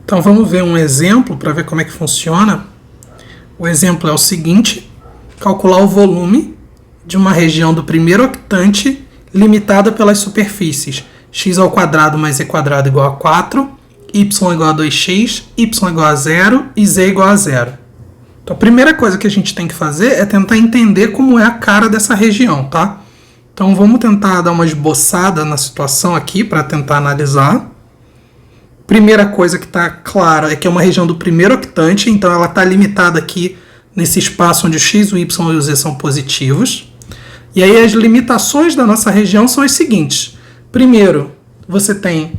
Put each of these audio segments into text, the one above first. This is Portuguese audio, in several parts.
Então vamos ver um exemplo para ver como é que funciona. O exemplo é o seguinte: calcular o volume de uma região do primeiro octante limitada pelas superfícies x² mais e² igual a 4, y igual a 2x, y igual a 0 e z igual a 0. Então a primeira coisa que a gente tem que fazer é tentar entender como é a cara dessa região, tá? Então vamos tentar dar uma esboçada na situação aqui para tentar analisar. Primeira coisa que está clara é que é uma região do primeiro octante, então ela está limitada aqui nesse espaço onde o x, o y e o z são positivos. E aí as limitações da nossa região são as seguintes. Primeiro, você tem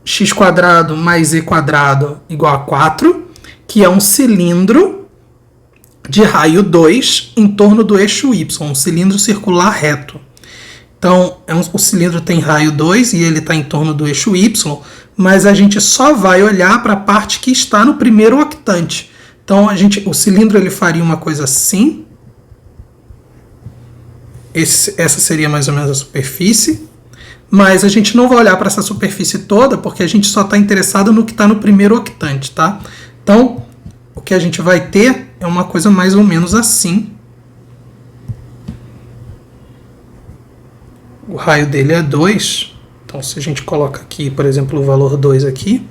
x² mais e² igual a 4, que é um cilindro de raio 2 em torno do eixo y, um cilindro circular reto. Então, o cilindro tem raio 2 e ele está em torno do eixo y, mas a gente só vai olhar para a parte que está no primeiro octante. Então, o cilindro ele faria uma coisa assim. Essa seria mais ou menos a superfície. Mas a gente não vai olhar para essa superfície toda, porque a gente só está interessado no que está no primeiro octante, tá? Então, o que a gente vai ter é uma coisa mais ou menos assim. O raio dele é 2. Então, se a gente coloca aqui, por exemplo, o valor 2 aqui,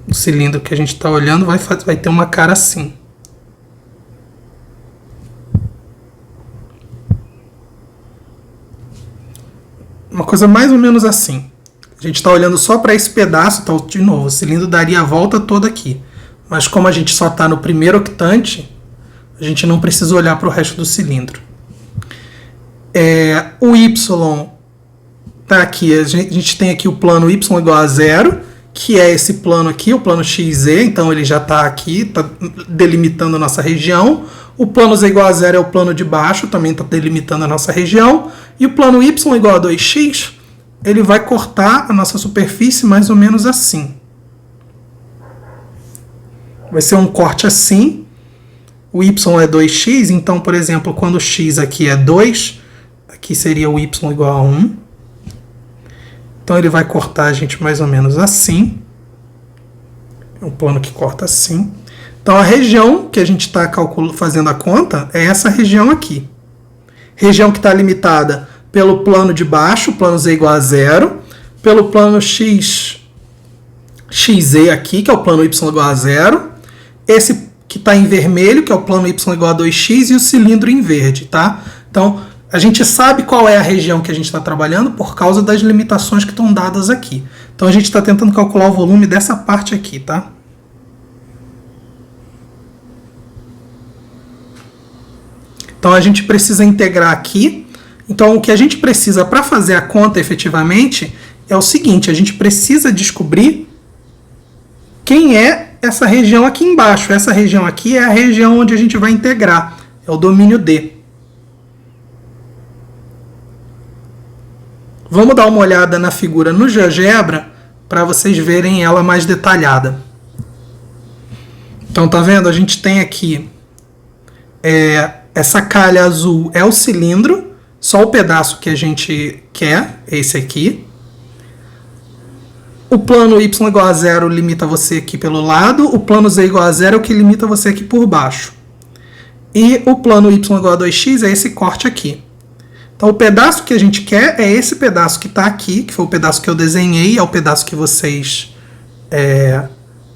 o cilindro que a gente está olhando vai ter uma cara assim. Uma coisa mais ou menos assim. A gente está olhando só para esse pedaço, então, de novo, o cilindro daria a volta toda aqui. Mas como a gente só está no primeiro octante, a gente não precisa olhar para o resto do cilindro. O y está aqui, a gente tem aqui o plano y igual a 0, que é esse plano aqui, o plano xz, então ele já está aqui, está delimitando a nossa região. O plano z igual a 0 é o plano de baixo, também está delimitando a nossa região. E o plano y igual a 2x, ele vai cortar a nossa superfície mais ou menos assim. Vai ser um corte assim. O y é 2x, então, por exemplo, quando o x aqui é 2, aqui seria o y igual a 1. Então ele vai cortar a gente mais ou menos assim. É um plano que corta assim. Então a região que a gente está fazendo a conta é essa região aqui. Região que está limitada pelo plano de baixo, plano z igual a 0, pelo plano xz aqui, que é o plano y igual a 0, esse que está em vermelho, que é o plano y igual a 2x, e o cilindro em verde, tá? Então, a gente sabe qual é a região que a gente está trabalhando por causa das limitações que estão dadas aqui. Então, a gente está tentando calcular o volume dessa parte aqui, tá? Então, a gente precisa integrar aqui. Então, o que a gente precisa para fazer a conta efetivamente é o seguinte: a gente precisa descobrir quem é essa região aqui embaixo. Essa região aqui é a região onde a gente vai integrar, é o domínio D. Vamos dar uma olhada na figura no GeoGebra para vocês verem ela mais detalhada. Então, tá vendo? A gente tem aqui essa calha azul é o cilindro. Só o pedaço que a gente quer, esse aqui. O plano y igual a 0 limita você aqui pelo lado. O plano z igual a 0 é o que limita você aqui por baixo. E o plano y igual a 2x é esse corte aqui. Então o pedaço que a gente quer é esse pedaço que está aqui, que foi o pedaço que eu desenhei, é o pedaço que vocês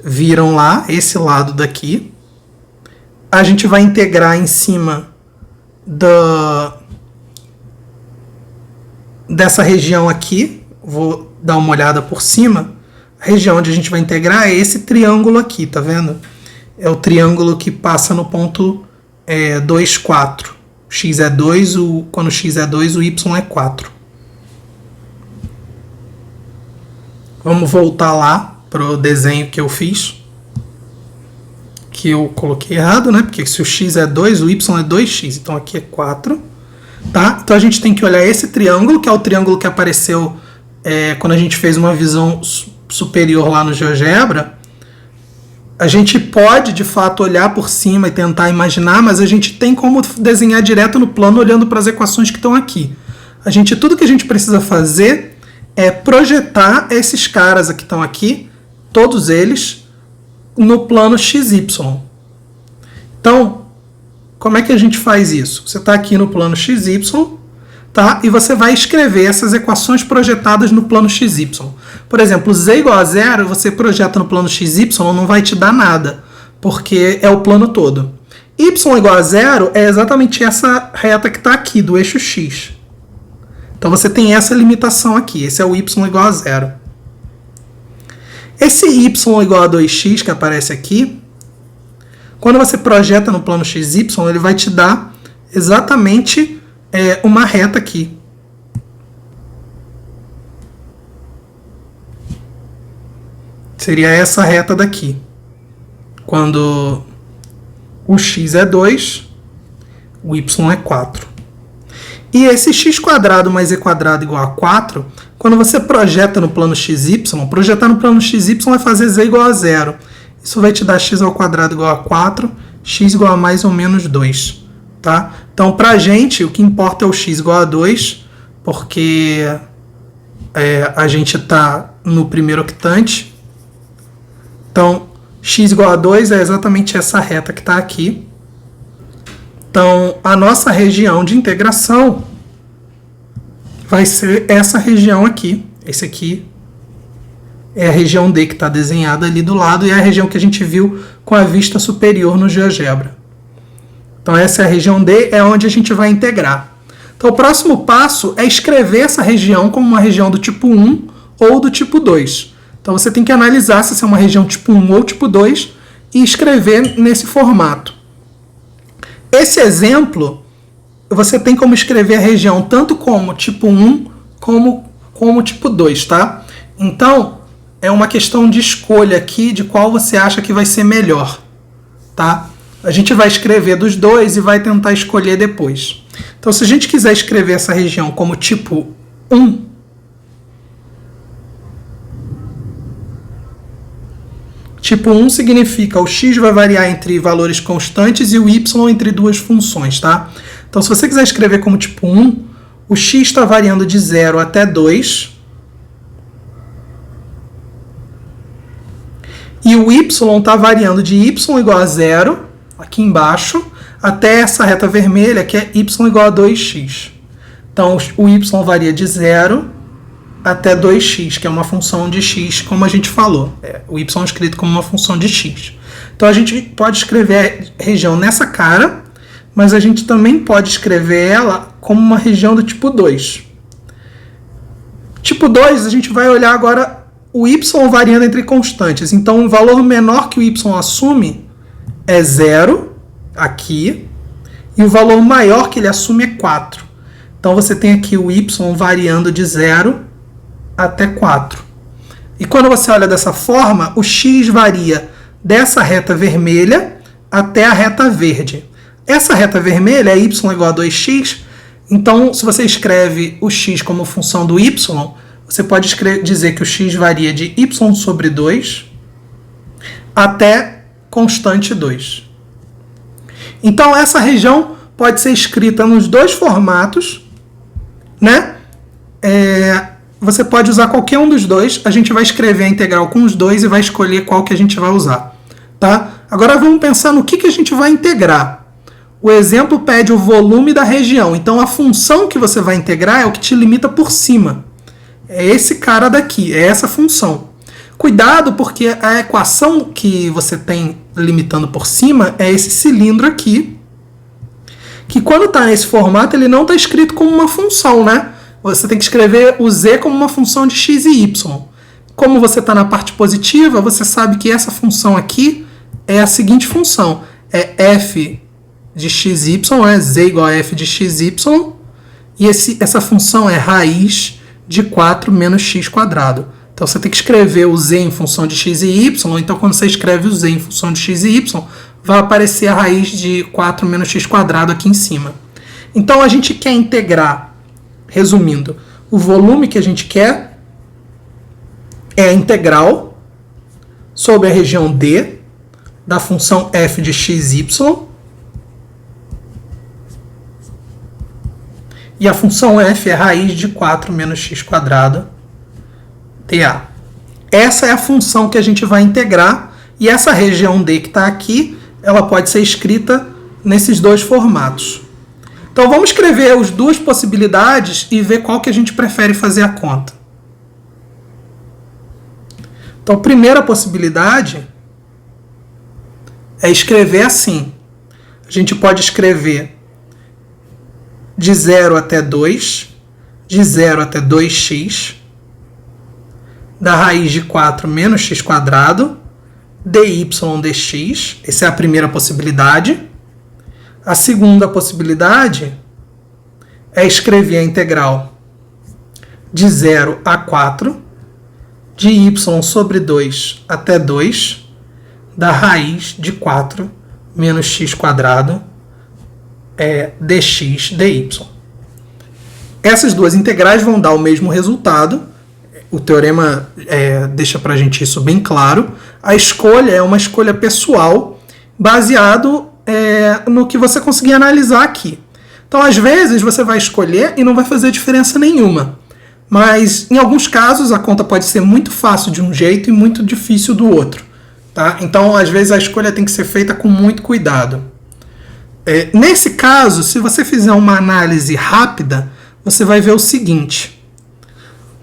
viram lá, esse lado daqui. A gente vai integrar em cima dessa região aqui. Vou dar uma olhada por cima. A região onde a gente vai integrar é esse triângulo aqui, tá vendo? É o triângulo que passa no ponto 2, 4. X é 2, quando x é 2, o y é 4. Vamos voltar lá para o desenho que eu fiz. Que eu coloquei errado, né? Porque se o x é 2, o y é 2x. Então aqui é 4. Tá? Então a gente tem que olhar esse triângulo, que é o triângulo que apareceu quando a gente fez uma visão superior lá no GeoGebra. A gente pode, de fato, olhar por cima e tentar imaginar, mas a gente tem como desenhar direto no plano olhando para as equações que estão aqui. Tudo que a gente precisa fazer é projetar esses caras que estão aqui, todos eles, no plano XY. Então, como é que a gente faz isso? Você está aqui no plano XY, tá? E você vai escrever essas equações projetadas no plano XY. Por exemplo, z igual a 0, você projeta no plano XY, não vai te dar nada, porque é o plano todo. Y igual a 0 é exatamente essa reta que está aqui, do eixo X. Então você tem essa limitação aqui, esse é o y igual a 0. Esse y igual a 2x que aparece aqui, quando você projeta no plano XY, ele vai te dar exatamente uma reta aqui. Seria essa reta daqui. Quando o x é 2, o y é 4. E esse x² mais e² igual a 4, quando você projeta no plano xy, projetar no plano xy vai fazer z igual a 0. Isso vai te dar x² igual a 4, x igual a mais ou menos 2. Tá? Então, para a gente, o que importa é o x igual a 2, porque a gente está no primeiro octante. Então, x igual a 2 é exatamente essa reta que está aqui. Então, a nossa região de integração vai ser essa região aqui. Esse aqui é a região D que está desenhada ali do lado e é a região que a gente viu com a vista superior no GeoGebra. Então, essa é a região D, é onde a gente vai integrar. Então, o próximo passo é escrever essa região como uma região do tipo 1 ou do tipo 2. Então, você tem que analisar se é uma região tipo 1 ou tipo 2 e escrever nesse formato. Esse exemplo, você tem como escrever a região tanto como tipo 1 como tipo 2, tá? Então, é uma questão de escolha aqui de qual você acha que vai ser melhor, tá? A gente vai escrever dos dois e vai tentar escolher depois. Então, se a gente quiser escrever essa região como tipo 1, tipo 1 significa o x vai variar entre valores constantes e o y entre duas funções, tá? Então, se você quiser escrever como tipo 1, o x está variando de 0 até 2. E o y está variando de y igual a 0, aqui embaixo, até essa reta vermelha, que é y igual a 2x. Então, o y varia de 0 até 2x, que é uma função de x, como a gente falou. O y é escrito como uma função de x. Então, a gente pode escrever a região nessa cara, mas a gente também pode escrever ela como uma região do tipo 2. Tipo 2, a gente vai olhar agora o y variando entre constantes. Então, o valor menor que o y assume é 0, aqui, e o valor maior que ele assume é 4. Então, você tem aqui o y variando de 0 até 4. E quando você olha dessa forma, o x varia dessa reta vermelha até a reta verde. Essa reta vermelha é y igual a 2x, então se você escreve o x como função do y, você pode dizer que o x varia de y sobre 2 até constante 2. Então essa região pode ser escrita nos dois formatos, né? Você pode usar qualquer um dos dois. A gente vai escrever a integral com os dois e vai escolher qual que a gente vai usar. Tá? Agora vamos pensar no que a gente vai integrar. O exemplo pede o volume da região. Então a função que você vai integrar é o que te limita por cima. É esse cara daqui, é essa função. Cuidado, porque a equação que você tem limitando por cima é esse cilindro aqui, que quando está nesse formato ele não está escrito como uma função, né? Você tem que escrever o z como uma função de x e y. Como você está na parte positiva, você sabe que essa função aqui é a seguinte função. É f de xy, é z igual a f de xy, e essa função é raiz de 4 menos x². Então você tem que escrever o z em função de x e y, então quando você escreve o z em função de x e y, vai aparecer a raiz de 4 menos x² aqui em cima. Então a gente quer integrar. Resumindo, o volume que a gente quer é a integral sobre a região D da função f de xy e a função f é raiz de 4 menos x quadrado dA. Essa é a função que a gente vai integrar e essa região D que está aqui, ela pode ser escrita nesses dois formatos. Então vamos escrever as duas possibilidades e ver qual que a gente prefere fazer a conta. Então a primeira possibilidade é escrever assim. A gente pode escrever de 0 até 2, de 0 até 2x, da raiz de 4 menos x quadrado, dy dx. Essa é a primeira possibilidade. A segunda possibilidade é escrever a integral de 0 a 4, de y sobre 2 até 2, da raiz de 4 menos x quadrado, dx dy. Essas duas integrais vão dar o mesmo resultado. O teorema deixa para a gente isso bem claro. A escolha é uma escolha pessoal, baseado no que você conseguir analisar aqui. Então, às vezes, você vai escolher e não vai fazer diferença nenhuma. Mas, em alguns casos, a conta pode ser muito fácil de um jeito e muito difícil do outro. Tá? Então, às vezes, a escolha tem que ser feita com muito cuidado. Nesse caso, se você fizer uma análise rápida, você vai ver o seguinte.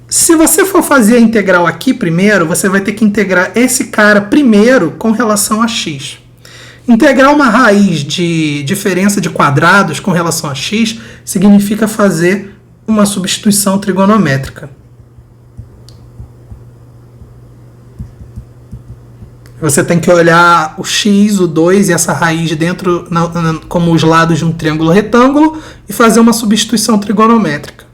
Se você for fazer a integral aqui primeiro, você vai ter que integrar esse cara primeiro com relação a x. Integrar uma raiz de diferença de quadrados com relação a x significa fazer uma substituição trigonométrica. Você tem que olhar o x, o 2 e essa raiz dentro como os lados de um triângulo retângulo e fazer uma substituição trigonométrica.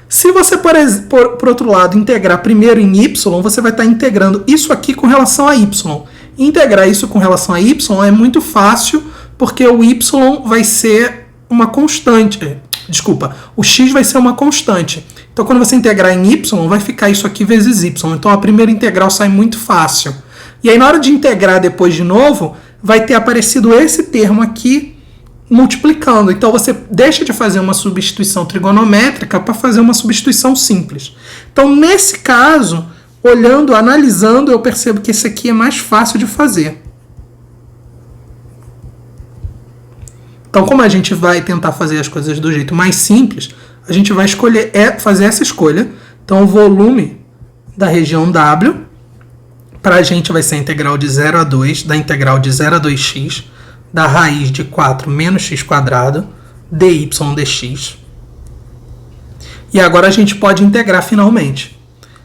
Se você, por outro lado, integrar primeiro em y, você vai estar integrando isso aqui com relação a y. Integrar isso com relação a y é muito fácil, porque o y vai ser uma constante. Desculpa, o x vai ser uma constante. Então, quando você integrar em y, vai ficar isso aqui vezes y. Então, a primeira integral sai muito fácil. E aí, na hora de integrar depois de novo, vai ter aparecido esse termo aqui multiplicando. Então, você deixa de fazer uma substituição trigonométrica para fazer uma substituição simples. Então, nesse caso, olhando, analisando, eu percebo que esse aqui é mais fácil de fazer. Então, como a gente vai tentar fazer as coisas do jeito mais simples, a gente vai escolher, fazer essa escolha. Então, o volume da região W, para a gente vai ser a integral de 0 a 2, da integral de 0 a 2x, da raiz de 4 menos x quadrado, dy dx. E agora a gente pode integrar finalmente.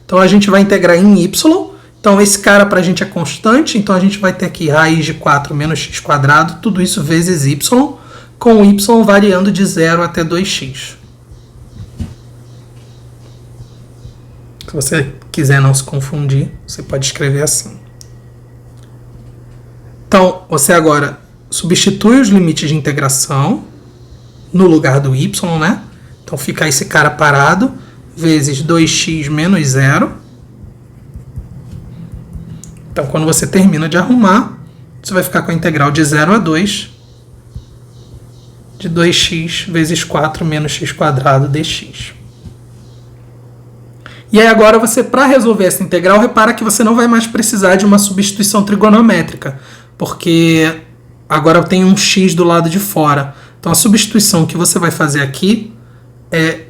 Então, a gente vai integrar em y. Então, esse cara para a gente é constante. Então, a gente vai ter aqui raiz de 4 menos x quadrado, tudo isso vezes y, com o y variando de 0 até 2x. Se você quiser não se confundir, você pode escrever assim. Então, você agora substitui os limites de integração no lugar do y, né? Então, fica esse cara parado, vezes 2x menos 0. Então, quando você termina de arrumar, você vai ficar com a integral de 0 a 2 de 2x vezes 4 menos x quadrado dx. E aí agora você, para resolver essa integral, repara que você não vai mais precisar de uma substituição trigonométrica, porque agora tem um x do lado de fora. Então a substituição que você vai fazer aqui é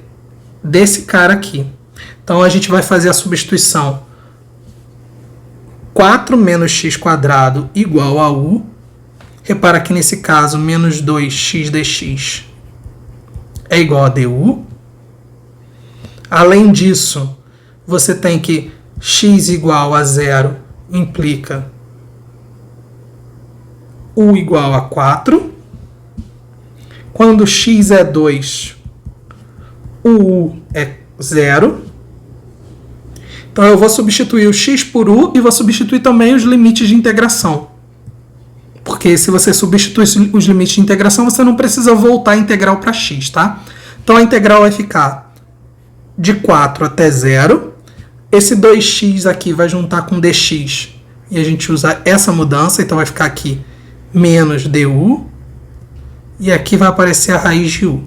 desse cara aqui. Então a gente vai fazer a substituição 4 menos x quadrado igual a u. Repara que nesse caso, menos 2x dx é igual a du. Além disso, você tem que x igual a 0 implica u igual a 4. Quando x é 2, o u é 0. Então, eu vou substituir o x por u e vou substituir também os limites de integração. Porque se você substituir os limites de integração, você não precisa voltar a integral para x, tá? Então, a integral vai ficar de 4 até 0. Esse 2x aqui vai juntar com dx e a gente usa essa mudança, então vai ficar aqui menos du, e aqui vai aparecer a raiz de u.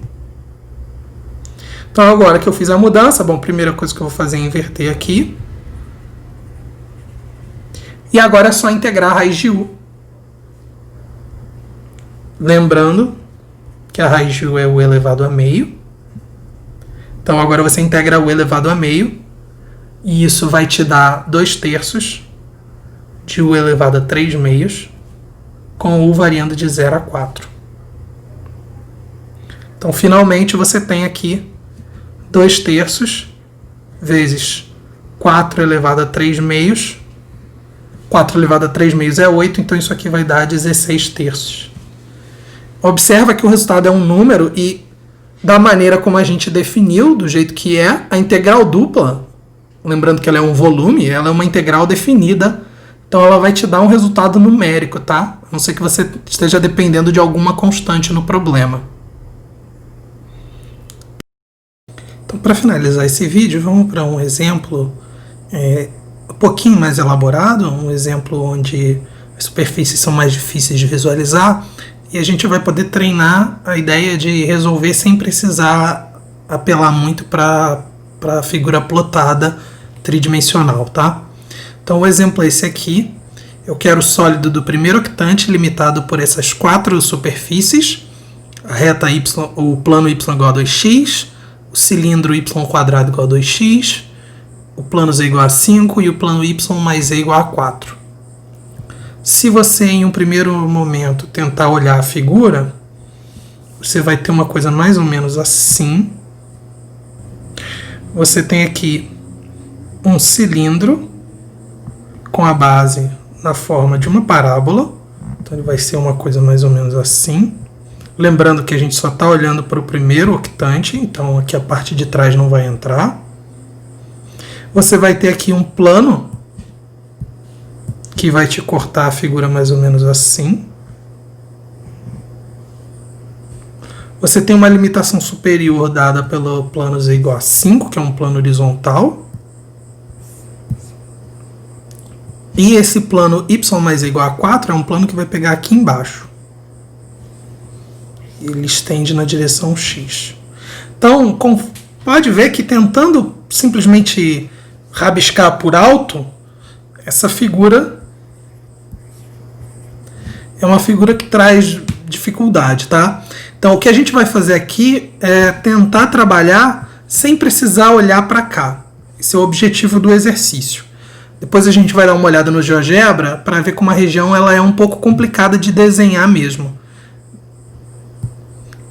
Então agora que eu fiz a mudança, bom, a primeira coisa que eu vou fazer é inverter aqui. E agora é só integrar a raiz de u. Lembrando que a raiz de u é u elevado a meio. Então agora você integra u elevado a meio. E isso vai te dar 2/3 de u elevado a 3/2, com u variando de 0 a 4. Então finalmente você tem aqui 2/3 vezes 4 elevado a 3/2. 4 elevado a 3/2 é 8, então isso aqui vai dar 16/3. Observa que o resultado é um número e, da maneira como a gente definiu, do jeito que é, a integral dupla, lembrando que ela é um volume, ela é uma integral definida, então ela vai te dar um resultado numérico, tá? A não ser que você esteja dependendo de alguma constante no problema. Então, para finalizar esse vídeo, vamos para um exemplo um pouquinho mais elaborado, um exemplo onde as superfícies são mais difíceis de visualizar, e a gente vai poder treinar a ideia de resolver sem precisar apelar muito para a figura plotada tridimensional, tá? Então o exemplo é esse aqui. Eu quero o sólido do primeiro octante limitado por essas 4 superfícies, a reta y, o plano y igual a 2x, o cilindro y quadrado igual a 2x, o plano z igual a 5 e o plano y mais z igual a 4. Se você, em um primeiro momento, tentar olhar a figura, você vai ter uma coisa mais ou menos assim. Você tem aqui um cilindro com a base na forma de uma parábola. Então ele vai ser uma coisa mais ou menos assim. Lembrando que a gente só está olhando para o primeiro octante, então aqui a parte de trás não vai entrar. Você vai ter aqui um plano que vai te cortar a figura mais ou menos assim. Você tem uma limitação superior dada pelo plano z igual a 5, que é um plano horizontal. E esse plano y mais z igual a 4 é um plano que vai pegar aqui embaixo. Ele estende na direção x. Então, pode ver que tentando simplesmente rabiscar por alto, essa figura é uma figura que traz dificuldade, tá? Então, o que a gente vai fazer aqui é tentar trabalhar sem precisar olhar para cá. Esse é o objetivo do exercício. Depois a gente vai dar uma olhada no GeoGebra para ver como a região ela é um pouco complicada de desenhar mesmo.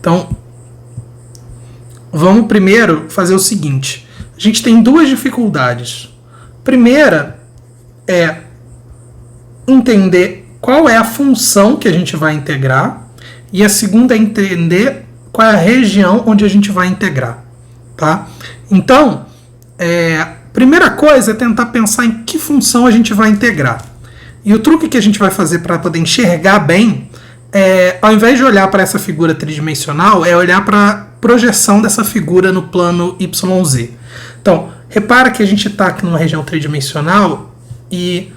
Então, vamos primeiro fazer o seguinte. A gente tem 2 dificuldades. A primeira é entender qual é a função que a gente vai integrar, e a segunda é entender qual é a região onde a gente vai integrar, tá? Então, primeira coisa é tentar pensar em que função a gente vai integrar. E o truque que a gente vai fazer para poder enxergar bem ao invés de olhar para essa figura tridimensional, é olhar para a projeção dessa figura no plano YZ. Então, repara que a gente está aqui numa região tridimensional e,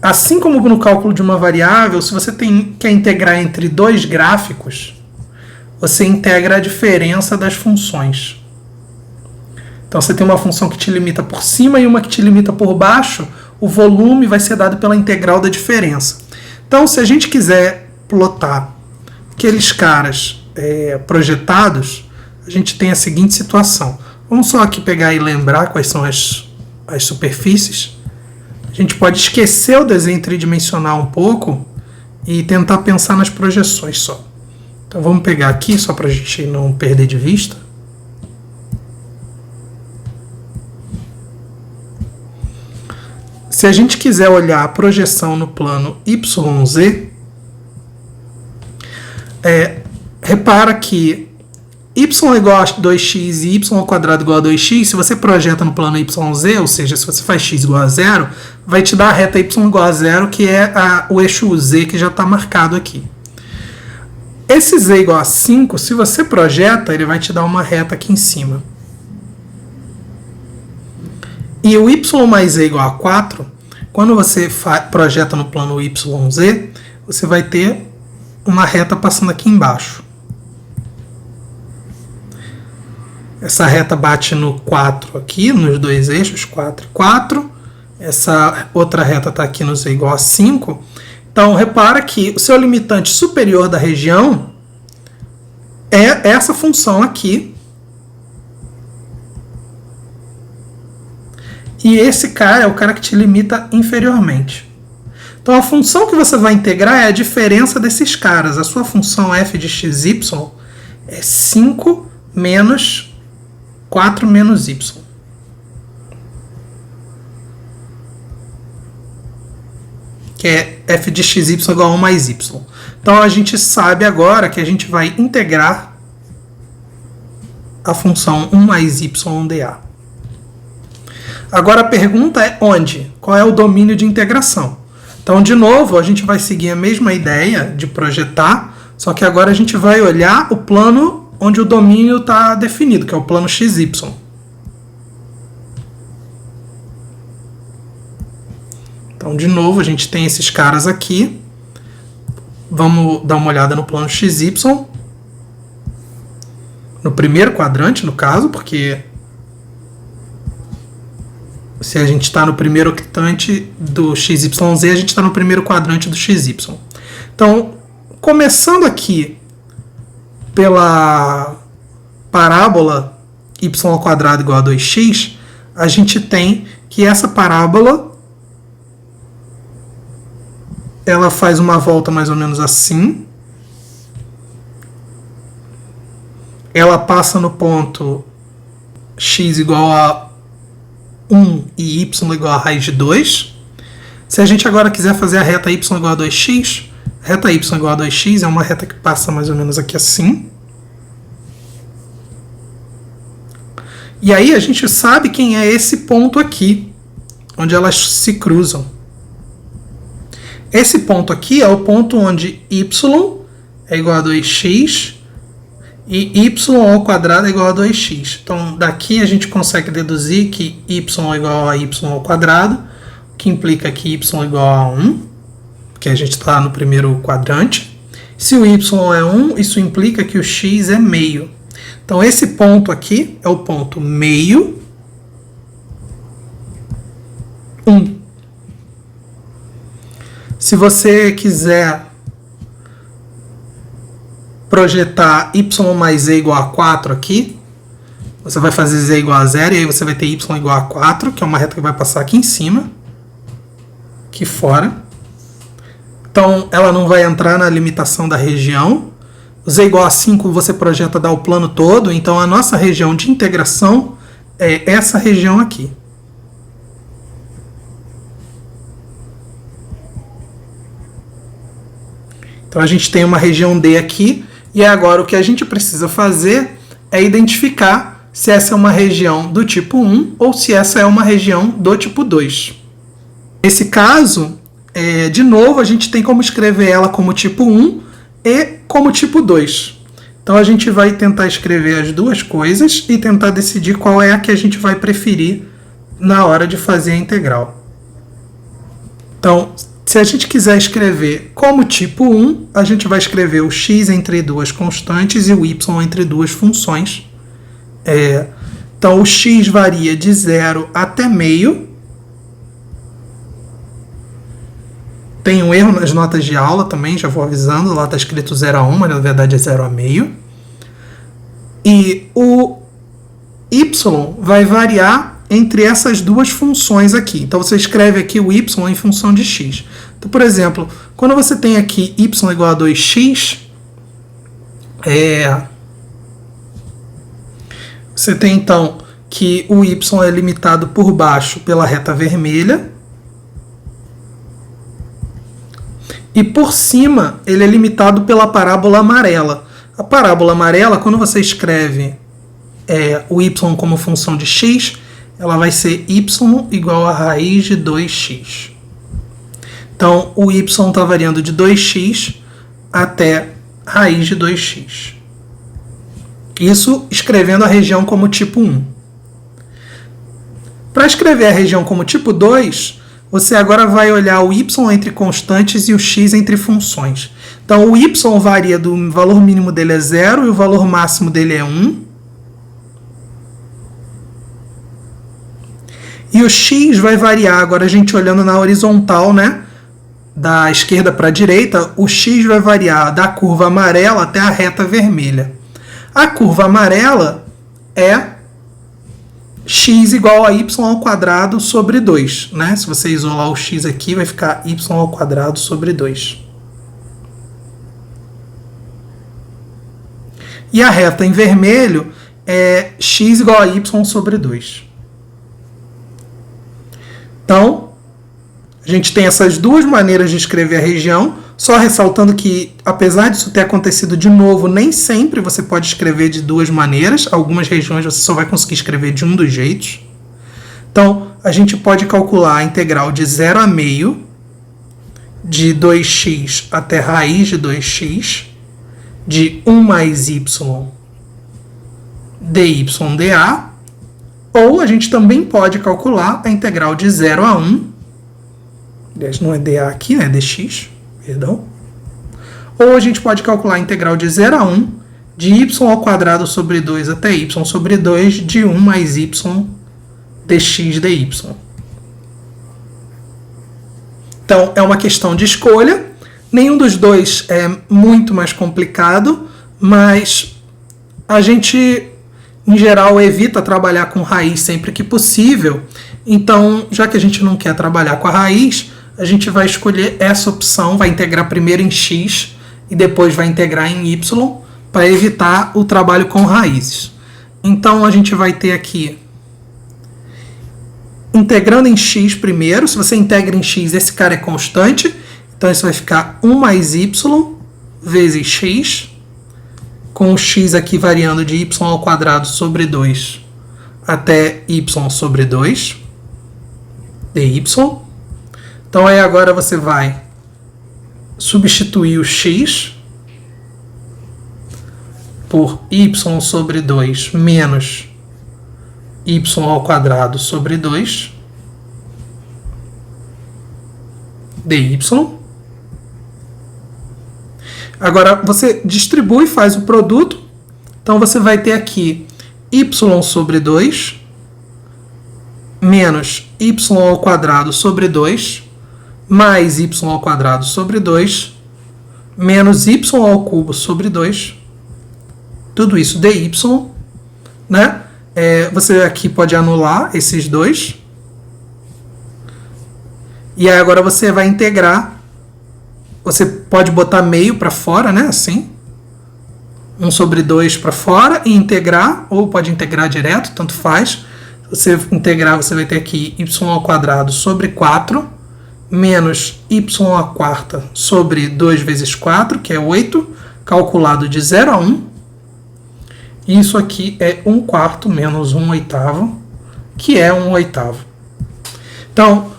assim como no cálculo de uma variável, se você quer integrar entre 2 gráficos, você integra a diferença das funções. Então, você tem uma função que te limita por cima e uma que te limita por baixo, o volume vai ser dado pela integral da diferença. Então, se a gente quiser plotar aqueles caras projetados, a gente tem a seguinte situação. Vamos só aqui pegar e lembrar quais são as superfícies. A gente pode esquecer o desenho tridimensional um pouco e tentar pensar nas projeções só. Então vamos pegar aqui, só para a gente não perder de vista. Se a gente quiser olhar a projeção no plano YZ, repara que y igual a 2x e y ao quadrado igual a 2x, se você projeta no plano YZ, ou seja, se você faz x igual a 0, vai te dar a reta y igual a 0, que é o eixo z que já está marcado aqui. Esse z igual a 5, se você projeta, ele vai te dar uma reta aqui em cima. E o y mais z igual a 4 Quando você projeta no plano YZ, você vai ter uma reta passando aqui embaixo. Essa reta bate no 4 aqui, nos dois eixos, 4 e 4. Essa outra reta está aqui no Z igual a 5. Então, repara que o seu limitante superior da região é essa função aqui. E esse cara é o cara que te limita inferiormente. Então, a função que você vai integrar é a diferença desses caras. A sua função f de xy é 5 menos 4 menos y. Que é f de xy igual a 1 mais y. Então, a gente sabe agora que a gente vai integrar a função 1 mais y dA. Agora, a pergunta é onde? Qual é o domínio de integração? Então, de novo, a gente vai seguir a mesma ideia de projetar, só que agora a gente vai olhar o plano onde o domínio está definido, que é o plano XY. Então, de novo, a gente tem esses caras aqui. Vamos dar uma olhada no plano XY. No primeiro quadrante, no caso, porque se a gente está no primeiro octante do XYZ, a gente está no primeiro quadrante do XY. Então, começando aqui pela parábola y² igual a 2x, a gente tem que essa parábola ela faz uma volta mais ou menos assim. Ela passa no ponto x igual a 1 e y igual a raiz de 2. Se a gente agora quiser fazer a reta y igual a 2x, reta y igual a 2x é uma reta que passa mais ou menos aqui assim. E aí a gente sabe quem é esse ponto aqui, onde elas se cruzam. Esse ponto aqui é o ponto onde y é igual a 2x e y² é igual a 2x. Então, daqui a gente consegue deduzir que y é igual a y², que implica que y é igual a 1, que a gente está no primeiro quadrante. Se o y é 1, isso implica que o x é meio. Então, esse ponto aqui é o ponto meio 1. Se você quiser projetar y mais z igual a 4 aqui, você vai fazer z igual a 0, e aí você vai ter y igual a 4, que é uma reta que vai passar aqui em cima, aqui fora. Então, ela não vai entrar na limitação da região. O z igual a 5 você projeta dar o plano todo, então a nossa região de integração é essa região aqui. Então a gente tem uma região D aqui, e agora o que a gente precisa fazer é identificar se essa é uma região do tipo 1 ou se essa é uma região do tipo 2. Nesse caso, de novo, a gente tem como escrever ela como tipo 1 e como tipo 2. Então a gente vai tentar escrever as duas coisas e tentar decidir qual é a que a gente vai preferir na hora de fazer a integral. Então, se a gente quiser escrever como tipo 1, a gente vai escrever o x entre duas constantes e o y entre duas funções. Então, o x varia de 0 até meio. Tem um erro nas notas de aula também, já vou avisando. Lá está escrito 0 a 1, mas na verdade é 0 a meio. E o y vai variar entre essas duas funções aqui. Então, você escreve aqui o y em função de x. Então, por exemplo, quando você tem aqui y igual a 2x, você tem, então, que o y é limitado por baixo pela reta vermelha. E por cima, ele é limitado pela parábola amarela. A parábola amarela, quando você escreve o y como função de x, ela vai ser y igual a raiz de 2x. Então, o y está variando de 2x até raiz de 2x. Isso escrevendo a região como tipo 1. Para escrever a região como tipo 2, você agora vai olhar o y entre constantes e o x entre funções. Então, o y varia do valor mínimo dele é 0 e o valor máximo dele é 1. E o x vai variar, agora a gente olhando na horizontal, né? Da esquerda para a direita, o x vai variar da curva amarela até a reta vermelha. A curva amarela é x igual a y ao quadrado sobre 2. Né? Se você isolar o x aqui, vai ficar y ao quadrado sobre 2. E a reta em vermelho é x igual a y sobre 2. Então, a gente tem essas duas maneiras de escrever a região, só ressaltando que, apesar disso ter acontecido de novo, nem sempre você pode escrever de duas maneiras. Algumas regiões você só vai conseguir escrever de um dos jeitos. Então, a gente pode calcular a integral de 0 a meio de 2x até raiz de 2x, de 1 mais y dy dA, ou a gente também pode calcular a integral de 0 a 1, aliás, não é dA aqui, né, dx, perdão. Ou a gente pode calcular a integral de 0 a 1 de y ao quadrado sobre 2 até y sobre 2 de 1 mais y dx dy. Então, é uma questão de escolha. Nenhum dos dois é muito mais complicado, mas a gente, em geral, evita trabalhar com raiz sempre que possível. Então, já que a gente não quer trabalhar com a raiz, a gente vai escolher essa opção, vai integrar primeiro em x e depois vai integrar em y, para evitar o trabalho com raízes. Então, a gente vai ter aqui, integrando em x primeiro. Se você integra em x, esse cara é constante, então isso vai ficar 1 mais y vezes x, com o x aqui variando de y ao quadrado sobre 2 até y sobre 2 dy. Então aí agora você vai substituir o x por y sobre 2 menos y ao quadrado sobre 2 dy. Agora você distribui e faz o produto. Então você vai ter aqui y sobre 2 menos y ao quadrado sobre 2 mais y ao quadrado sobre 2 menos y ao cubo sobre 2. Tudo isso dy, né? Você aqui pode anular esses dois. E aí agora você vai integrar. Você pode botar meio para fora, né? Assim. 1 sobre 2 para fora e integrar, ou pode integrar direto, tanto faz. Se você integrar, você vai ter aqui y ao quadrado sobre 4 menos y à quarta sobre 2 vezes 4, que é 8, calculado de 0 a 1. E isso aqui é 1 quarto menos 1 oitavo, que é 1 oitavo. Então,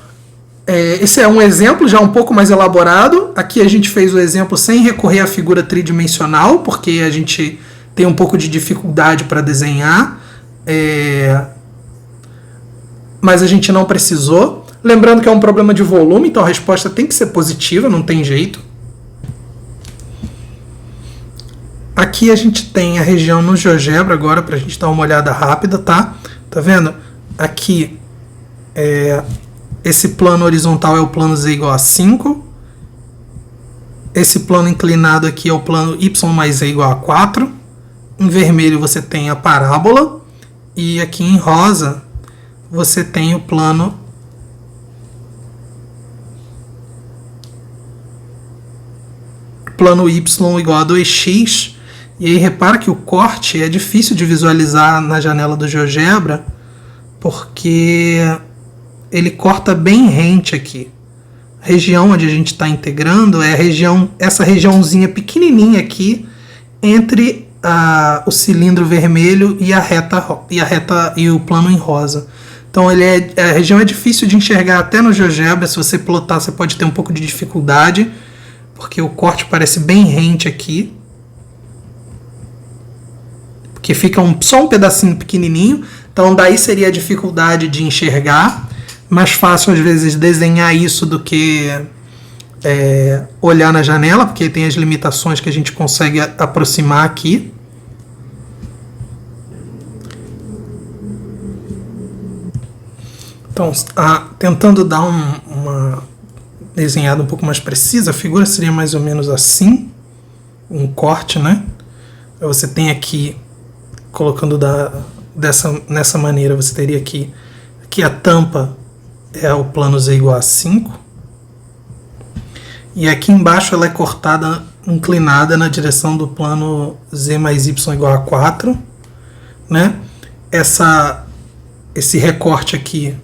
esse é um exemplo já um pouco mais elaborado. Aqui a gente fez o exemplo sem recorrer à figura tridimensional, porque a gente tem um pouco de dificuldade para desenhar, mas a gente não precisou. Lembrando que é um problema de volume, então a resposta tem que ser positiva, não tem jeito. Aqui a gente tem a região no GeoGebra agora, para a gente dar uma olhada rápida, tá? Tá vendo? Aqui, esse plano horizontal é o plano z igual a 5. Esse plano inclinado aqui é o plano y mais z igual a 4. Em vermelho você tem a parábola. E aqui em rosa você tem o plano y igual a 2x. E aí repara que o corte é difícil de visualizar na janela do GeoGebra, porque ele corta bem rente aqui. A região onde a gente está integrando é a região, essa regiãozinha pequenininha aqui entre o cilindro vermelho e a reta e o plano em rosa. Então a região é difícil de enxergar até no GeoGebra. Se você plotar, você pode ter um pouco de dificuldade, porque o corte parece bem rente aqui, porque fica só um pedacinho pequenininho. Então daí seria a dificuldade de enxergar. mais fácil às vezes desenhar isso do que olhar na janela, porque tem as limitações que a gente consegue aproximar aqui. Então, tentando dar uma desenhada um pouco mais precisa, a figura seria mais ou menos assim, um corte, né? Você tem aqui, colocando nessa maneira, você teria aqui a tampa é o plano Z igual a 5, e aqui embaixo ela é cortada, inclinada na direção do plano Z mais Y igual a 4, né? Esse recorte aqui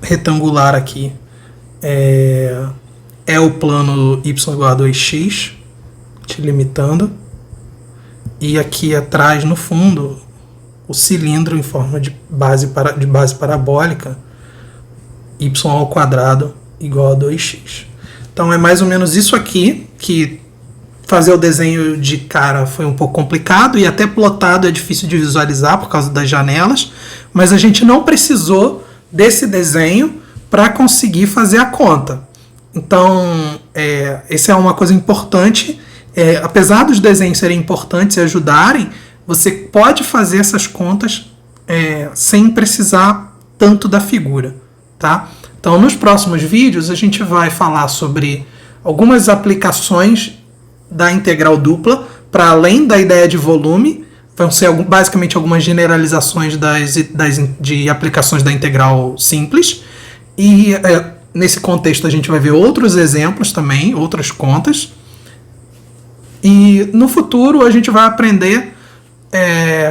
retangular aqui é o plano Y igual a 2x, te limitando, e aqui atrás no fundo o cilindro em forma de base parabólica y ao quadrado igual a 2x. Então é mais ou menos isso aqui, que fazer o desenho de cara foi um pouco complicado e até plotado é difícil de visualizar por causa das janelas, mas a gente não precisou desse desenho para conseguir fazer a conta. Então, essa é uma coisa importante. Apesar dos desenhos serem importantes e ajudarem, você pode fazer essas contas sem precisar tanto da figura, tá? Então, nos próximos vídeos, a gente vai falar sobre algumas aplicações da integral dupla, para além da ideia de volume. Vão ser basicamente algumas generalizações de aplicações da integral simples. E nesse contexto a gente vai ver outros exemplos também, outras contas. E no futuro a gente vai aprender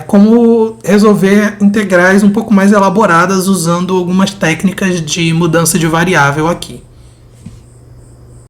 como resolver integrais um pouco mais elaboradas usando algumas técnicas de mudança de variável aqui.